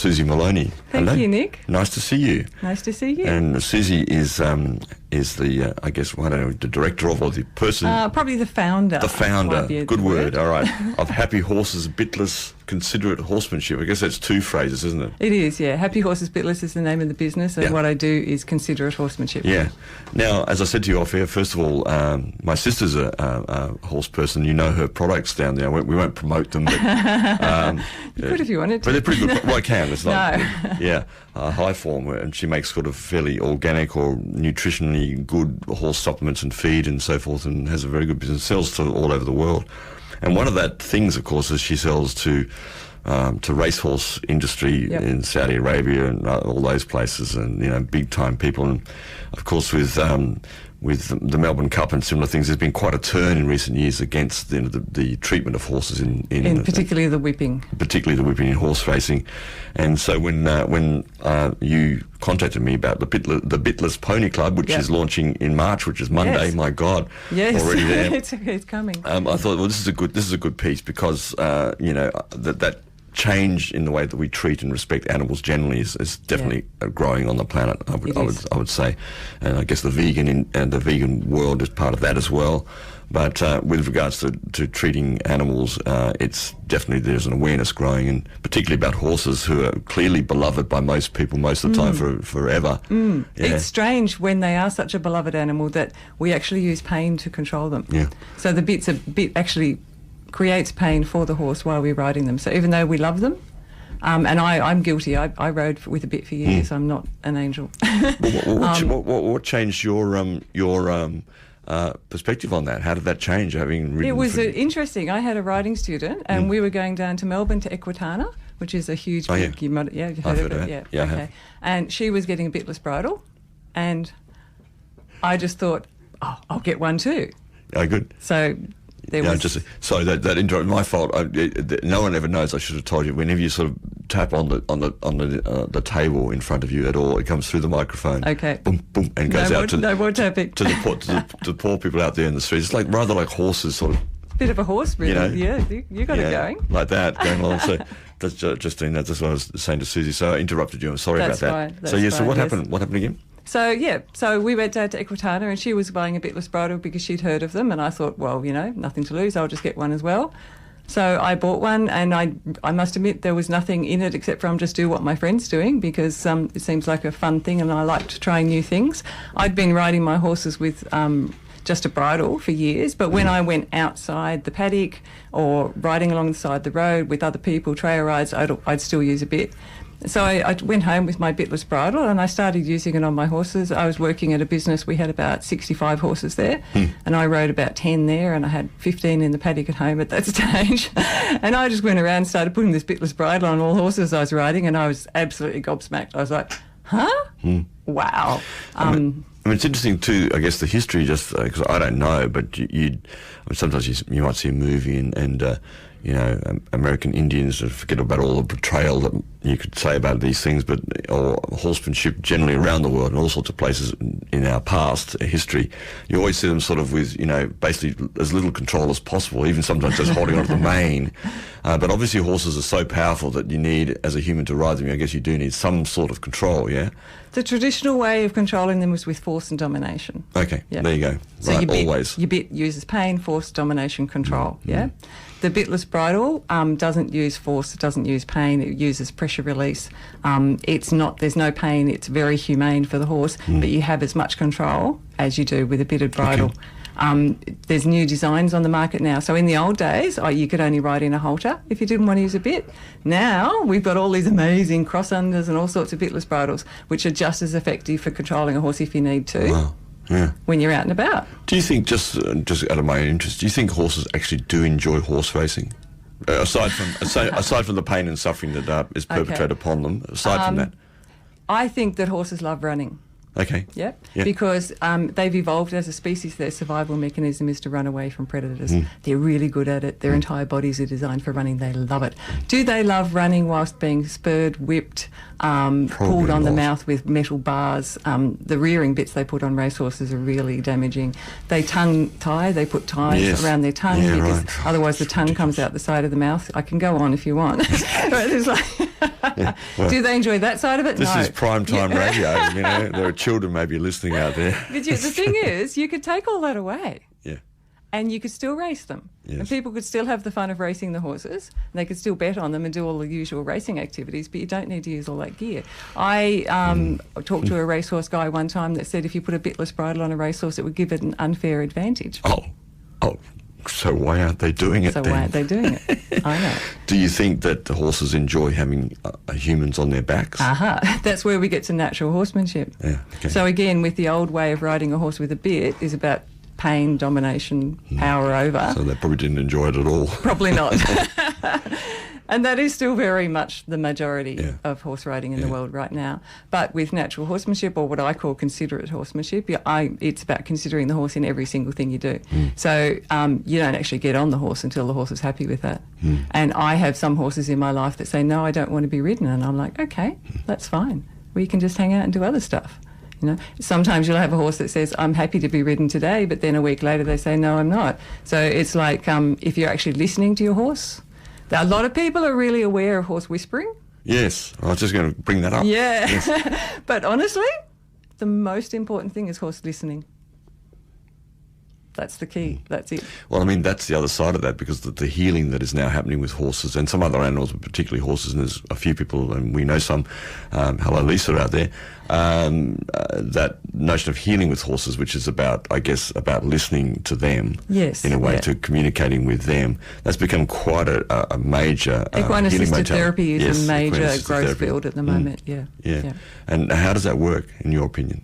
Suzy Maloney. Thank you, Nick. Nice to see you. Nice to see you. And Suzy is the I guess I don't know, the director of, or the person. Probably the founder. The founder. Good word. All right. Of Happy Horses, Bitless, Considerate Horsemanship. I guess that's two phrases, isn't it? It is, yeah. Happy Horses Bitless is the name of the business, and what I do is Considerate Horsemanship. Yeah. Now, as I said to you off air, first of all, my sister's a horse person. You know her products down there. We won't promote them, but you could if you wanted to. But they're pretty good. Well, I can. It's not. No. High form, and she makes sort of fairly organic or nutritionally good horse supplements and feed and so forth, and has a very good business. Sells to all over the world. And one of that things, of course, is she sells to racehorse industry in Saudi Arabia and all those places, and big time people. And of course, with the Melbourne Cup and similar things, there's been quite a turn in recent years against the treatment of horses in particularly the whipping. Particularly the whipping in horse racing. And so when you contacted me about the Bitless Pony Club, which is launching in March, which is Monday, my God, already there. it's coming. I thought, well, this is a good piece because that change in the way that we treat and respect animals generally is definitely growing on the planet. I would say, and I guess the vegan world is part of that as well. But with regards to treating animals, it's definitely, there's an awareness growing, and particularly about horses, who are clearly beloved by most people most of the time forever. Yeah. It's strange when they are such a beloved animal that we actually use pain to control them. Yeah. So the bit actually creates pain for the horse while we're riding them. So even though we love them, and I'm guilty. I rode with a bit for years. I'm not an angel. What changed your perspective on that? How did that change, having ridden? It was interesting. I had a riding student, and we were going down to Melbourne to Equitana, which is a huge big. You've heard of it? Yeah. Okay. And she was getting a bitless bridle, and I just thought, I'll get one too. Oh, good. So. Sorry, that interrupt. My fault. No one ever knows. I should have told you. Whenever you sort of tap on the table in front of you at all, it comes through the microphone. Okay. Boom, boom, and goes out to no more tapping to the poor people out there in the streets. It's like rather like horses, sort of. Bit of a horse, really. You got it going like that, going along. So that's just doing that. That's what I was saying to Suzy. So I interrupted you. I'm sorry about that. So what happened? What happened again? So we went down to Equitana, and she was buying a bitless bridle because she'd heard of them, and I thought, well, nothing to lose, I'll just get one as well. So I bought one, and I must admit there was nothing in it except for just do what my friend's doing, because it seems like a fun thing, and I liked trying new things. I'd been riding my horses with just a bridle for years, but when I went outside the paddock or riding along the side of the road with other people, trail rides, I'd still use a bit. So I went home with my bitless bridle, and I started using it on my horses. I was working at a business. We had about 65 horses there, and I rode about 10 there, and I had 15 in the paddock at home at that stage. And I just went around and started putting this bitless bridle on all horses I was riding, and I was absolutely gobsmacked. I was like, huh? Wow. I mean, it's interesting too, I guess, the history, just because I don't know, but sometimes you might see a movie and American Indians, forget about all the betrayal that you could say about these things, or horsemanship generally around the world and all sorts of places in our past history. You always see them sort of with, basically as little control as possible, even sometimes just holding onto the mane. But obviously horses are so powerful that you need, as a human, to ride them, I guess you do need some sort of control, yeah? The traditional way of controlling them was with force and domination. Okay, there you go. So right, your bit uses pain, force, domination, control, yeah? The bitless bridle doesn't use force, it doesn't use pain, it uses pressure release. There's no pain, it's very humane for the horse, but you have as much control as you do with a bitted bridle. Okay. There's new designs on the market now. So in the old days, you could only ride in a halter if you didn't want to use a bit. Now we've got all these amazing cross-unders and all sorts of bitless bridles, which are just as effective for controlling a horse if you need to. Wow. Yeah. When you're out and about. Do you think, just out of my interest, do you think horses actually do enjoy horse racing? Aside from the pain and suffering that is perpetrated upon them, aside from that? I think that horses love running. Okay. Yeah. Because they've evolved as a species. Their survival mechanism is to run away from predators. They're really good at it. Their entire bodies are designed for running. They love it. Do they love running whilst being spurred, whipped, pulled on the mouth with metal bars? The rearing bits they put on racehorses are really damaging. They tongue tie. They put ties around their tongue because otherwise the tongue comes out the side of the mouth. I can go on if you want. But it's like Yeah. Well, do they enjoy that side of it? this No. is prime time radio. You know, there are children maybe listening out there. But the thing is, you could take all that away. Yeah. And you could still race them. Yes. And people could still have the fun of racing the horses. And they could still bet on them and do all the usual racing activities, but you don't need to use all that gear. I talked to a racehorse guy one time that said if you put a bitless bridle on a racehorse, it would give it an unfair advantage. Oh. So why aren't they doing it So then? why aren't they doing it? I know. Do you think that the horses enjoy having humans on their backs? Aha. That's where we get to natural horsemanship. Yeah, okay. So again, with the old way of riding a horse with a bit is about pain, domination, power over. So they probably didn't enjoy it at all. Probably not. And that is still very much the majority Yeah. of horse riding in the world right now. But with natural horsemanship, or what I call considerate horsemanship, it's about considering the horse in every single thing you do. So you don't actually get on the horse until the horse is happy with that. And I have some horses in my life that say, no, I don't want to be ridden. And I'm like, okay, that's fine. We can just hang out and do other stuff. You know, sometimes you'll have a horse that says, I'm happy to be ridden today, but then a week later they say, no, I'm not. So it's like if you're actually listening to your horse. A lot of people are really aware of horse whispering. Yes, I was just going to bring that up. Yeah. Yes. But honestly, the most important thing is horse listening. That's the key. That's it. Well, I mean, that's the other side of that, because the healing that is now happening with horses and some other animals, but particularly horses, and there's a few people, and we know some, hello Lisa out there, that notion of healing with horses, which is about, I guess, about listening to them, Yes, in a way, yeah. to communicating with them. That's become quite a major Equine healing assisted modality. therapy is Yes, a equine major assisted growth therapy. field at the moment. Yeah. Yeah. And how does that work, in your opinion?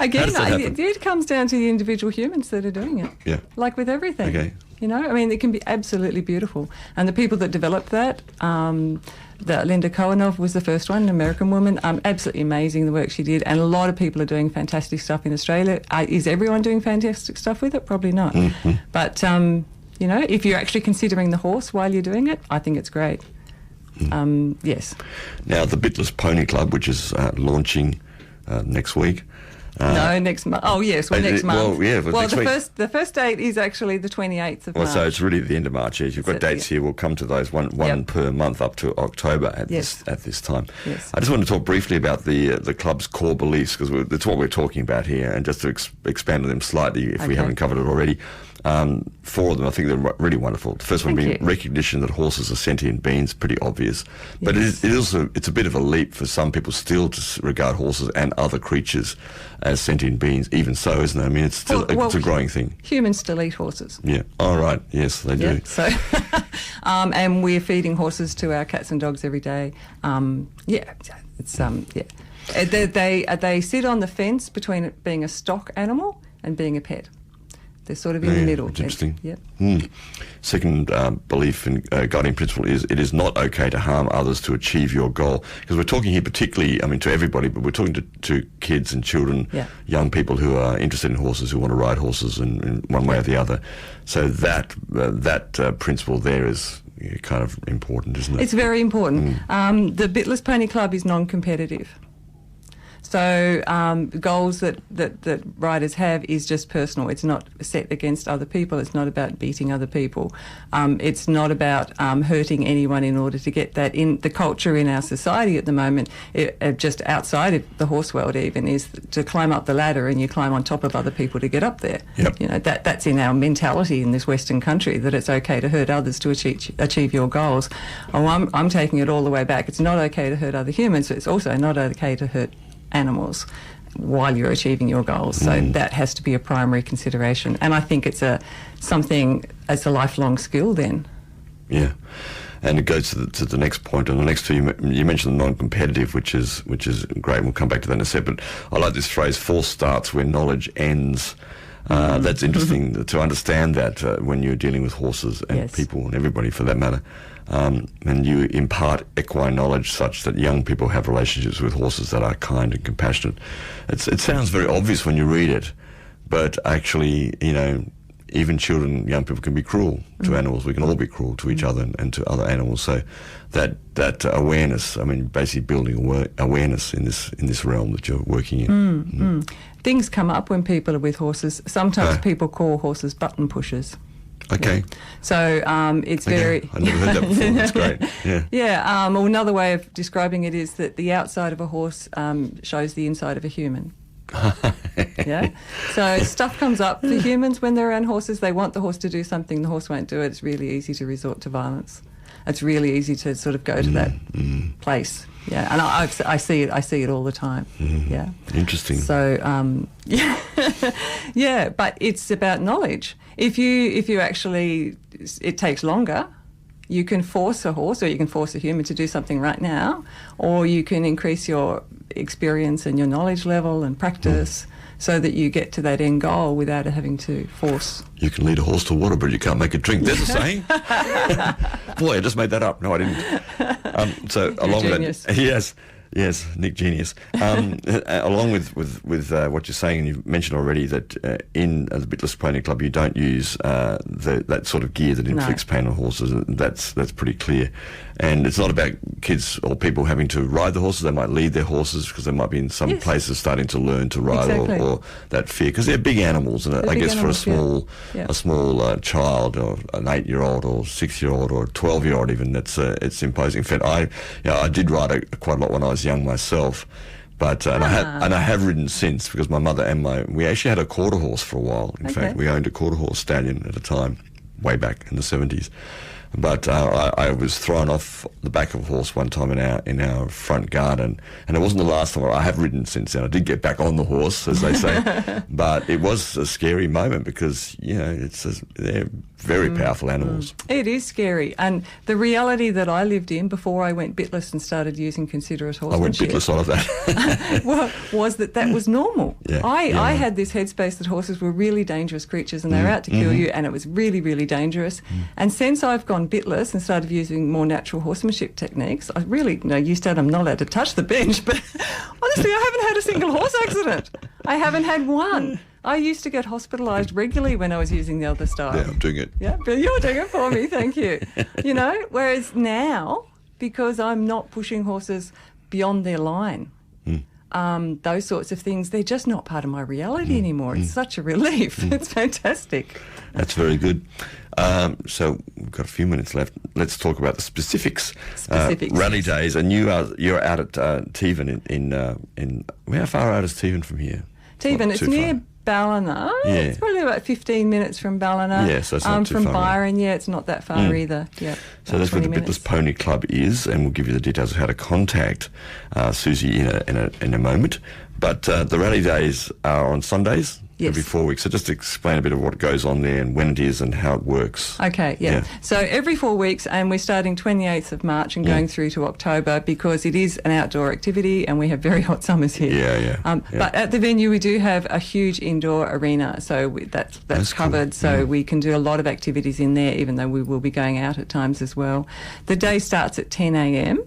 Again, does that happen? it comes down to the individual humans that are doing it. Yeah. Like with everything. Okay. You know, I mean, it can be absolutely beautiful. And the people that developed that, that Linda Kohanov was the first one, an American woman. Absolutely amazing the work she did. And a lot of people are doing fantastic stuff in Australia. Is everyone doing fantastic stuff with it? Probably not. Mm-hmm. But, you know, if you're actually considering the horse while you're doing it, I think it's great. Yes. Now, the Bitless Pony Club, which is launching next week. No, next month. Oh, yes, next month. Well, yeah, but well, next week. the first date is actually the 28th of Well, March. so it's really the end of March. Yes, you've got dates here. We'll come to those one Yep. per month up to October at Yes. this time. Yes. I just want to talk briefly about the club's core beliefs, because that's what we're talking about here, and just to expand on them slightly if we Okay. haven't covered it already. Four of them, I think they're really wonderful. The first one Thank being you. recognition that horses are sentient beings, pretty obvious. But Yes. it's a bit of a leap for some people still to regard horses and other creatures as sentient beings. Even so, isn't it? I mean, it's still it's a growing thing. Humans still eat horses. Yeah. All right. Yes, they do. Yeah, so, and we're feeding horses to our cats and dogs every day. It's They sit on the fence between it being a stock animal and being a pet. They're sort of in the middle. It's interesting. Yeah. Second belief and guiding principle is it is not okay to harm others to achieve your goal. Because we're talking here particularly, I mean, to everybody, but we're talking to kids and children, young people who are interested in horses, who want to ride horses in one way or the other. So that principle there is kind of important, isn't it? It's very important. The Bitless Pony Club is non-competitive. So goals that riders have is just personal. It's not set against other people. It's not about beating other people. It's not about hurting anyone in order to get that. In the culture in our society at the moment, just outside of the horse world even, is to climb up the ladder and you climb on top of other people to get up there. Yep. You know, that's in our mentality in this Western country, that it's okay to hurt others to achieve your goals. Oh, I'm taking it all the way back. It's not okay to hurt other humans, but it's also not okay to hurt animals while you're achieving your goals. So that has to be a primary consideration. And I think it's a lifelong skill then. Yeah. And it goes to the next point, and the next two you mentioned the non-competitive, which is great. We'll come back to that in a second. But I like this phrase: "Force starts where knowledge ends." That's interesting to understand that when you're dealing with horses and people and everybody for that matter. And you impart equine knowledge such that young people have relationships with horses that are kind and compassionate. It sounds very obvious when you read it, but actually, you know, even children, young people can be cruel to animals. We can all be cruel to each other and to other animals. So that awareness, I mean, basically building awareness in this realm that you're working in. Things come up when people are with horses. Sometimes people call horses button pushers. Okay. So it's very... I never heard that before. That's great. Yeah. Yeah. Well, another way of describing it is that the outside of a horse shows the inside of a human. Yeah. So stuff comes up for humans when they're around horses. They want the horse to do something. The horse won't do it. It's really easy to resort to violence. It's really easy to sort of go to that place. Yeah, and I see it. I see it all the time. Yeah. Interesting. So yeah, but it's about knowledge. If you actually, it takes longer. You can force a horse, or you can force a human to do something right now, or you can increase your experience and your knowledge level and practice, so that you get to that end goal without having to force. You can lead a horse to water, but you can't make it drink. There's a saying. Boy, I just made that up. No, I didn't. So along with that, yes, Nyck Jeanes. Along with what you're saying, and you've mentioned already that in the Bitless Pony Club you don't use that sort of gear that inflicts pain on horses. That's pretty clear. And it's not about kids or people having to ride the horses. They might lead their horses because they might be in some places starting to learn to ride, or that fear, because they're big animals. And I guess for a small child, or an 8-year-old or 6-year-old or a 12-year-old even, it's imposing. In fact, I did ride quite a lot when I was young myself. But and I have ridden since, because my mother and we actually had a quarter horse for a while. In fact, we owned a quarter horse stallion at a time, way back in the 70s. But I was thrown off the back of a horse one time in our front garden, and it wasn't the last time. I have ridden since then. I did get back on the horse, as they say, but it was a scary moment because they're very powerful animals. It is scary, and the reality that I lived in before I went bitless and started using Considerate Horsemanship. I went bitless out of that. was that was normal. Yeah, I had this headspace that horses were really dangerous creatures and they were out to kill you, and it was really, really dangerous. And since I've gone bitless and started using more natural horsemanship techniques, I really, used to, I'm not allowed to touch the bench, but honestly, I haven't had a single horse accident. I haven't had one. I used to get hospitalised regularly when I was using the other style. Yeah, I'm doing it. Yeah, but you're doing it for me, thank you. Whereas now, because I'm not pushing horses beyond their line, those sorts of things, they're just not part of my reality anymore. It's such a relief. It's fantastic. That's very good. So we've got a few minutes left. Let's talk about the specifics. Rally days, and you're out at Teven in how far out is Teven from here? Teven, it's near Ballina. Yeah. It's probably about 15 minutes from Ballina. Yeah, so it's not too from far. From Byron, it's not that far either. Yeah. So that's where the Bitless Pony Club is, and we'll give you the details of how to contact Suzy in a moment. But the rally days are on Sundays. Yes. Every 4 weeks. So just explain a bit of what goes on there and when it is and how it works. Okay, yeah. So every 4 weeks, and we're starting 28th of March and going through to October, because it is an outdoor activity and we have very hot summers here. Yeah. But at the venue we do have a huge indoor arena, so that's covered, cool. So we can do a lot of activities in there, even though we will be going out at times as well. The day starts at 10 a.m.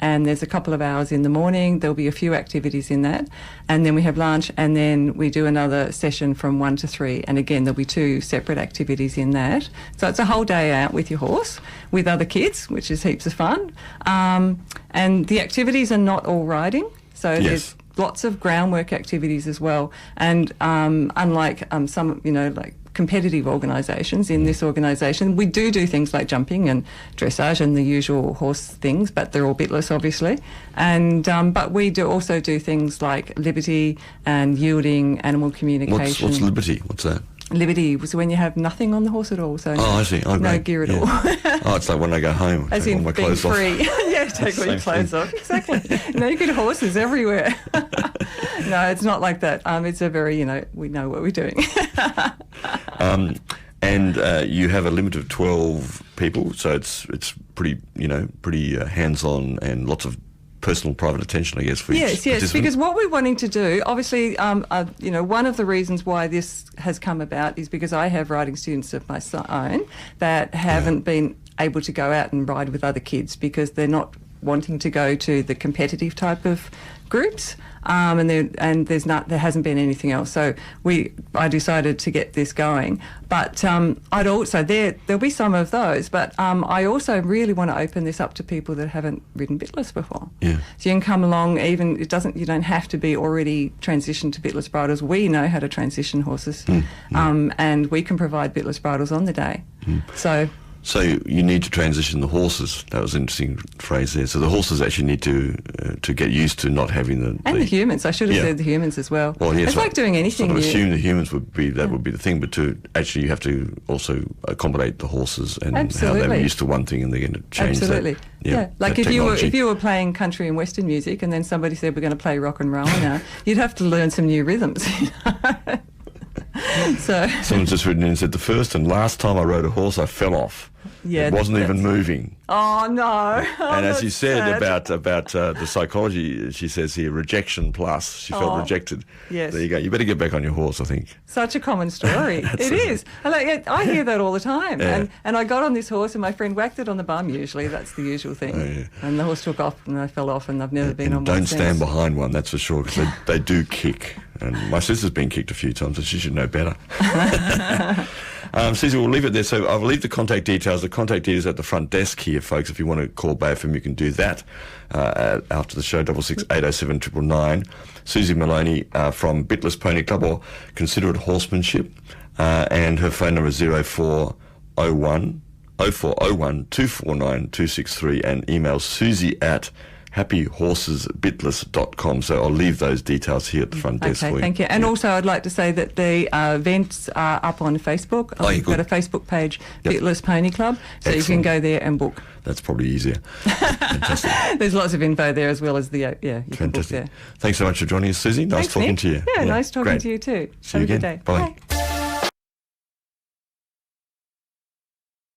and there's a couple of hours in the morning. There'll be a few activities in that. And then we have lunch, and then we do another session from 1 to 3. And again, there'll be 2 separate activities in that. So it's a whole day out with your horse, with other kids, which is heaps of fun. And the activities are not all riding. So there's lots of groundwork activities as well. And unlike some, like competitive organisations, in this organisation we do things like jumping and dressage and the usual horse things, but they're all bitless obviously, and but we also do things like liberty and yielding, animal communication. What's liberty? What's that? Liberty was when you have nothing on the horse at all, so I see. No gear at all. It's like when I go home, as take in all my being clothes free. off. Yeah, take all your clothes off. Exactly. Naked horses everywhere. No, it's not like that. It's a very, we know what we're doing. And you have a limit of 12 people, so it's pretty hands-on and lots of personal private attention, I guess, for each participant. Yes, because what we're wanting to do, obviously, one of the reasons why this has come about is because I have riding students of my own that haven't been able to go out and ride with other kids because they're not wanting to go to the competitive type of groups, and there hasn't been anything else. So I decided to get this going. But I'd also there'll be some of those. But I also really want to open this up to people that haven't ridden bitless before. Yeah. So you can come along. You don't have to be already transitioned to bitless bridles. We know how to transition horses, and we can provide bitless bridles on the day. So you need to transition the horses. That was an interesting phrase there. So the horses actually need to get used to not having the humans. I should have said the humans as well. Well, yes, it's like doing anything. Sort of assume the humans would be the thing, but to actually you have to also accommodate the horses and how they're used to one thing and they're going to change Absolutely. that. Like if you were playing country and western music and then somebody said we're going to play rock and roll now, you'd have to learn some new rhythms. So someone's just written in and said the first and last time I rode a horse I fell off. Yeah, it wasn't even moving. Oh no! And as you said about the psychology, she says here rejection plus. She felt rejected. Yes. There you go. You better get back on your horse, I think. Such a common story. It is. I hear that all the time. Yeah. And I got on this horse and my friend whacked it on the bum. Usually that's the usual thing. Oh, yeah. And the horse took off and I fell off and I've never been on one Don't since. stand behind one, that's for sure, because they do kick. And my sister's been kicked a few times, and she should know better. Suzy, we'll leave it there. So I'll leave the contact details. The contact details at the front desk here, folks. If you want to call BAFM, you can do that after the show, 66807999. Suzy Maloney from Bitless Pony Club or Considerate Horsemanship, and her phone number is 0401 249 263, and email Suzy at happyhorsesbitless.com. So I'll leave those details here at the front desk for you. Thank you. And also I'd like to say that the events are up on Facebook. We've got a Facebook page, Bitless Pony Club, so you can go there and book. That's probably easier. Fantastic. There's lots of info there as well as you can book there. Thanks so much for joining us, Suzy. Nice talking to you. Yeah, nice talking to you too. See you again. Have a good day. Bye. Bye.